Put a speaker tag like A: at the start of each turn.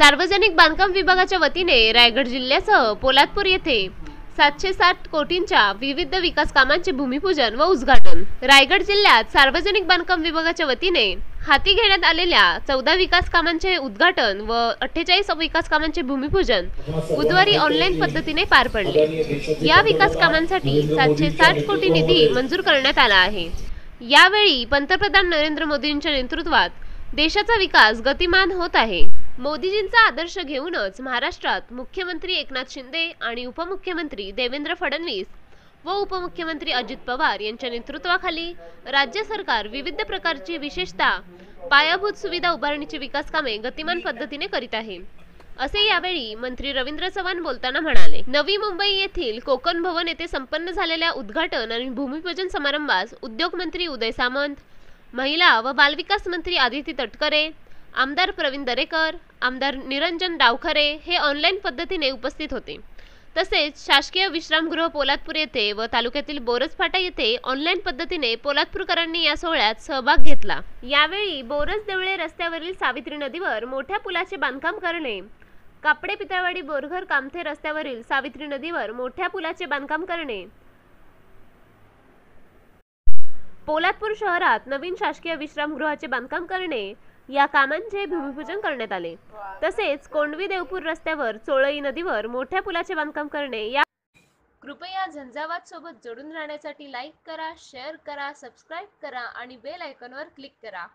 A: सार्वजनिक बांधकाम विभागाच्या वतीने रायगड जिल्ह्यासह पोलादपूर येथे 760 कोटींच्या विविध विकास कामांचे भूमिपूजन व उद्घाटन। रायगड जिल्ह्यात सार्वजनिक बांधकाम विभागाच्या वतीने हाती घेण्यात आलेल्या 14 विकास कामांचे उद्घाटन व 48 विकास कामांचे भूमिपूजन बुधवारी ऑनलाईन पद्धतीने पार पडले। या विकास कामांसाठी 760 कोटी निधी मंजूर करण्यात आला आहे। यावेळी पंतप्रधान नरेंद्र मोदींच्या नेतृत्वात देशाचा विकास गतिमान होत आहे। मोदीजींचा आदर्श घेऊनच महाराष्ट्रात मुख्यमंत्री एकनाथ शिंदे आणि उपमुख्यमंत्री देवेंद्र फडणवीस व उपमुख्यमंत्री अजित पवार यांच्या नेतृत्वाखाली राज्य सरकार विविध प्रकारची विशेषतः पायाभूत सुविधा उभारणीची विकास कामे गतिमान पद्धतीने करीत आहे, असे यावेळी मंत्री रवींद्र चव्हाण बोलताना म्हणाले। नवी मुंबई येथील कोकण भवन येथे संपन्न झालेल्या उद्घाटन आणि भूमिपूजन समारंभास उद्योग मंत्री उदय सामंत, महिला व बालविकास मंत्री आदिती तटकरे, आमदार प्रवीण दरेकर, आमदार निरंजन डावखरे हे ऑनलाईन पद्धतीने उपस्थित होते। तसेच शासकीय विश्रामगृह पोलादपूर येथे व तालुक्यातील बोरज फाटा येथे ऑनलाईन पद्धतीने पोलादपूरकरांनी या सोहळ्यात सहभाग घेतला। यावेळी बोरज देवळे रस्त्यावरील सावित्री नदीवर मोठ्या पुलाचे बांधकाम करणे, कापडे पितळवाडी बोरघर कामथे रस्त्यावरील सावित्री नदीवर मोठ्या पुलाचे बांधकाम करणे, पोलादपूर शहरात नवीन शासकीय विश्रामगृहाचे बांधकाम करणे या कामांचे भूमिपूजन करण्यात आले। तसेच कोंडवी देवपूर रस्त्यावर चोळई नदीवर मोठ्या पुलाचे बांधकाम करणे या। कृपया झंझावात सोबत जोडून राहण्यासाठी लाईक करा, शेअर करा, सबस्क्राइब करा आणि बेल आयकॉनवर क्लिक करा।